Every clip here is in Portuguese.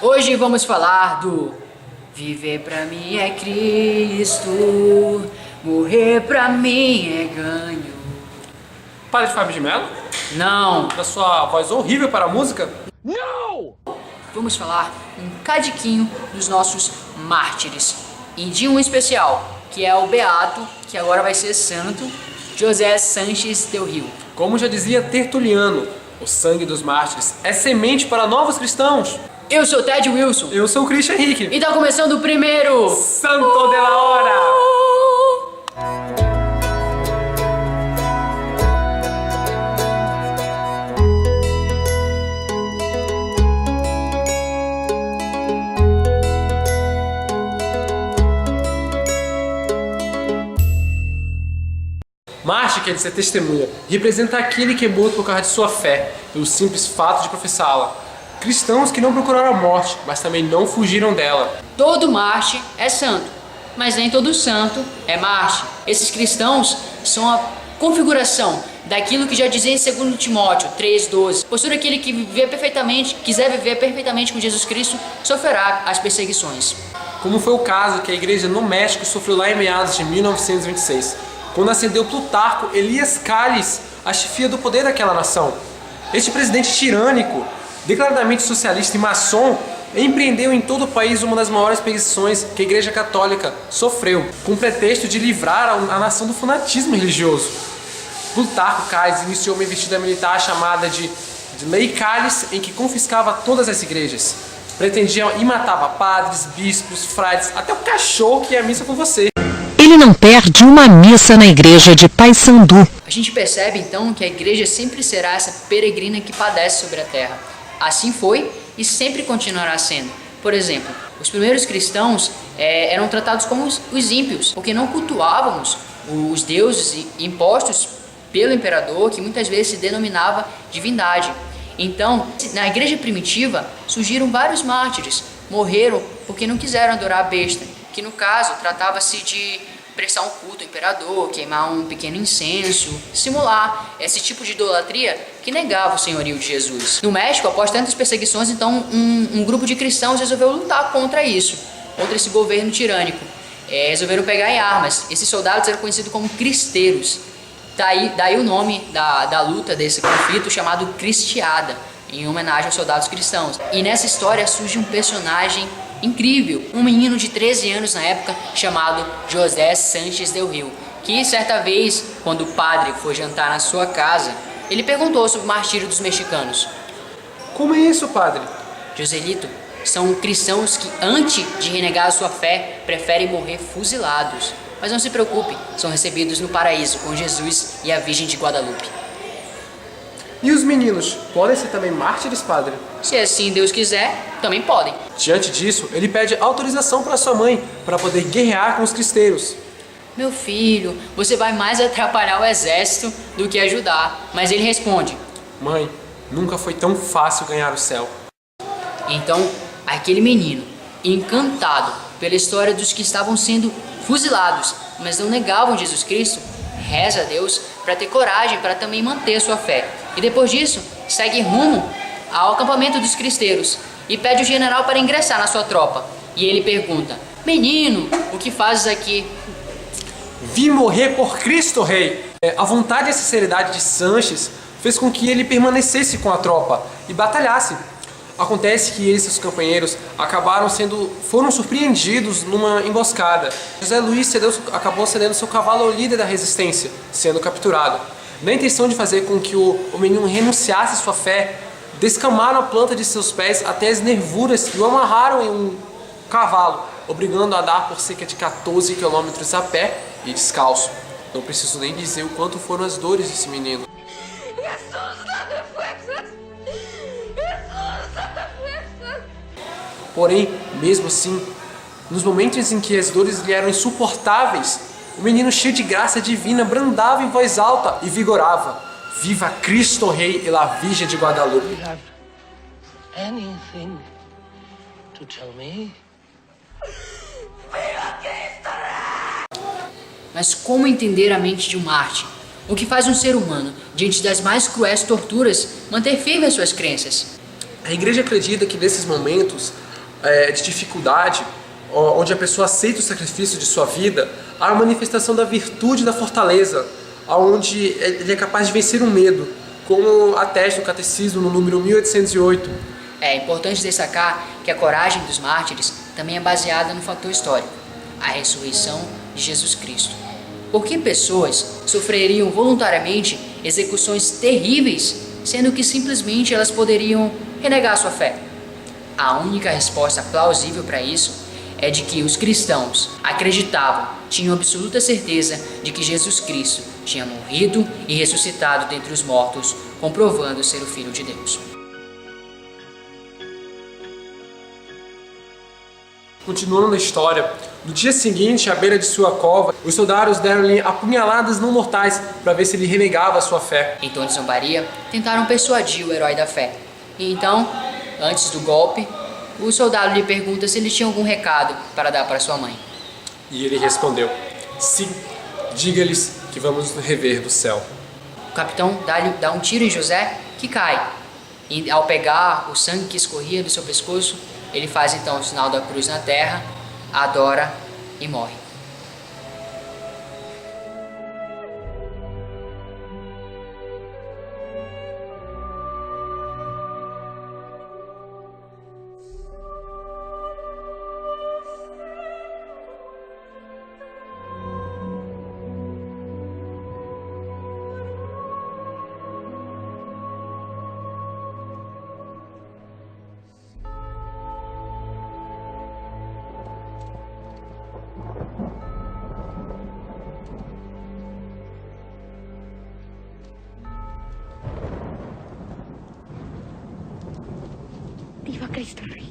Hoje vamos falar do viver pra mim é Cristo, morrer pra mim é ganho. Padre Fábio de Mello? Não, Da sua voz horrível para a música? vamos falar um cadiquinho dos nossos mártires. E de um especial, que é o beato, que agora vai ser santo, José Sanches del Rio. Como já dizia Tertuliano, o sangue dos mártires é semente para novos cristãos. Eu sou Ted Wilson. Eu sou o Christian Henrique. E tá começando o primeiro Santo de la Hora! Mártir quer dizer testemunha, representa aquele que é morto por causa de sua fé, pelo simples fato de professá-la. Cristãos que não procuraram a morte, mas também não fugiram dela. Todo mártir é santo, mas nem todo santo é mártir. Esses cristãos são a configuração daquilo que já dizia em 2 Timóteo 3,12. Pois todo aquele que quiser viver perfeitamente com Jesus Cristo, sofrerá as perseguições. Como foi o caso que a igreja no México sofreu lá em meados de 1926, quando ascendeu Plutarco Elias Calles à chefia do poder daquela nação. Este presidente tirânico, declaradamente socialista e maçom, empreendeu em todo o país uma das maiores perseguições que a Igreja Católica sofreu, com o pretexto de livrar a nação do fanatismo religioso. Plutarco Calles iniciou uma investida militar chamada de Lei Calles, em que confiscava todas as igrejas. Pretendia e matava padres, bispos, frades, até o cachorro que ia à missa com você. Ele não perde uma missa na igreja de Paysandu. A gente percebe então que a igreja sempre será essa peregrina que padece sobre a terra. Assim foi e sempre continuará sendo. Por exemplo, os primeiros cristãos eram tratados como os ímpios, porque não cultuávamos os deuses impostos pelo imperador, que muitas vezes se denominava divindade. Então, na igreja primitiva, surgiram vários mártires, morreram porque não quiseram adorar a besta, que no caso tratava-se de prestar um culto ao imperador, queimar um pequeno incenso, simular esse tipo de idolatria que negava o senhorio de Jesus. No México, após tantas perseguições, então um grupo de cristãos resolveu lutar contra isso, contra esse governo tirânico. Resolveram pegar em armas. Esses soldados eram conhecidos como cristeiros. Daí o nome da luta desse conflito, chamado Cristiada, em homenagem aos soldados cristãos. E nessa história surge um personagem incrível, um menino de 13 anos na época, chamado José Sanches del Rio, que certa vez, quando o padre foi jantar na sua casa, ele perguntou sobre o martírio dos mexicanos. Como é isso, padre? Joselito, são cristãos que, antes de renegar a sua fé, preferem morrer fuzilados. Mas não se preocupe, são recebidos no paraíso com Jesus e a Virgem de Guadalupe. E os meninos, podem ser também mártires, padre? Se assim Deus quiser, também podem. Diante disso, ele pede autorização para sua mãe, para poder guerrear com os cristeiros. Meu filho, você vai mais atrapalhar o exército do que ajudar. Mas ele responde: Mãe, nunca foi tão fácil ganhar o céu. Então, aquele menino, encantado pela história dos que estavam sendo fuzilados, mas não negavam Jesus Cristo, reza a Deus para ter coragem para também manter sua fé. E depois disso, segue rumo ao acampamento dos cristeiros e pede o general para ingressar na sua tropa. E ele pergunta: Menino, o que fazes aqui? Vim morrer por Cristo, rei! A vontade e a sinceridade de Sanches fez com que ele permanecesse com a tropa e batalhasse. Acontece que ele e seus companheiros foram surpreendidos numa emboscada. José Luís acabou cedendo seu cavalo ao líder da resistência, sendo capturado. Na intenção de fazer com que o menino renunciasse à sua fé, descamaram a planta de seus pés até as nervuras e o amarraram em um cavalo, obrigando a andar por cerca de 14 quilômetros a pé e descalço. Não preciso nem dizer o quanto foram as dores desse menino. Porém, mesmo assim, nos momentos em que as dores lhe eram insuportáveis, o menino cheio de graça divina brandava em voz alta e vigorava: Viva Cristo Rei e la Virgem de Guadalupe. Anything to tell me? Mas como entender a mente de um mártir? O que faz um ser humano, diante das mais cruéis torturas, manter firme as suas crenças? A igreja acredita que nesses momentos de dificuldade, onde a pessoa aceita o sacrifício de sua vida, há a manifestação da virtude da fortaleza, onde ele é capaz de vencer o medo, como atesta o Catecismo no número 1808. É importante destacar que a coragem dos mártires também é baseada no fator histórico, a ressurreição de Jesus Cristo. Por que pessoas sofreriam voluntariamente execuções terríveis, sendo que simplesmente elas poderiam renegar sua fé? A única resposta plausível para isso é de que os cristãos acreditavam, tinham absoluta certeza de que Jesus Cristo tinha morrido e ressuscitado dentre os mortos, comprovando ser o Filho de Deus. Continuando na história, no dia seguinte, à beira de sua cova, os soldados deram-lhe apunhaladas não mortais para ver se ele renegava a sua fé. Em tom de zombaria, tentaram persuadir o herói da fé. E então, antes do golpe, o soldado lhe pergunta se ele tinha algum recado para dar para sua mãe. E ele respondeu: sim, diga-lhes que vamos nos rever do céu. O capitão dá um tiro em José, que cai. E ao pegar o sangue que escorria do seu pescoço, ele faz então o sinal da cruz na terra, adora e morre. Viva Cristo Rey.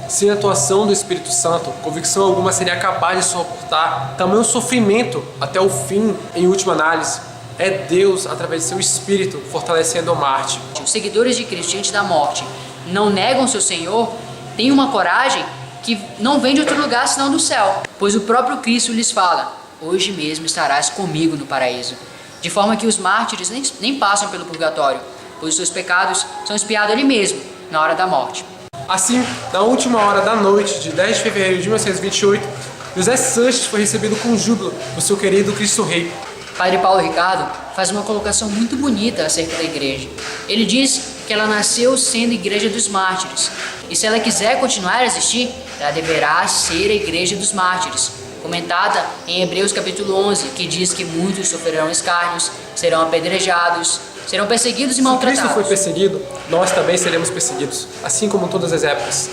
Sem a atuação do Espírito Santo, convicção alguma seria capaz de suportar tamanho sofrimento até o fim. Em última análise, é Deus, através de seu Espírito, fortalecendo o Marte. Os seguidores de Cristo diante da morte não negam seu Senhor, têm uma coragem que não vem de outro lugar senão do céu, pois o próprio Cristo lhes fala: hoje mesmo estarás comigo no paraíso. De forma que os mártires nem passam pelo purgatório, pois os seus pecados são expiados ali mesmo, na hora da morte. Assim, na última hora da noite de 10 de fevereiro de 1928, José Sanches foi recebido com júbilo por seu querido Cristo Rei. Padre Paulo Ricardo faz uma colocação muito bonita acerca da igreja. Ele diz que ela nasceu sendo igreja dos mártires, e se ela quiser continuar a existir, ela deverá ser a igreja dos mártires, comentada em Hebreus capítulo 11, que diz que muitos sofrerão escárnios, serão apedrejados, serão perseguidos e maltratados. Se Cristo foi perseguido, nós também seremos perseguidos, assim como em todas as épocas.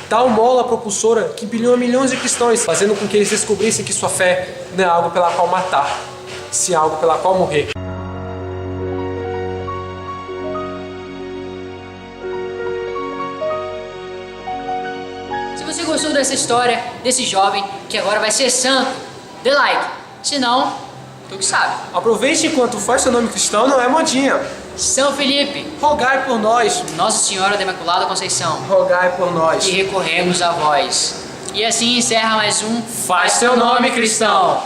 Tal mola propulsora que impeliu a milhões de cristãos, fazendo com que eles descobrissem que sua fé não é algo pela qual matar, sim algo pela qual morrer. Se você gostou dessa história, desse jovem que agora vai ser santo, dê like. Se não, tu que sabe. Aproveite enquanto faz seu nome cristão, não é modinha. São Felipe, Rogai por nós. Nossa Senhora da Imaculada Conceição, Rogai por nós. e recorremos a vós. E assim encerra mais um Faz seu nome cristão.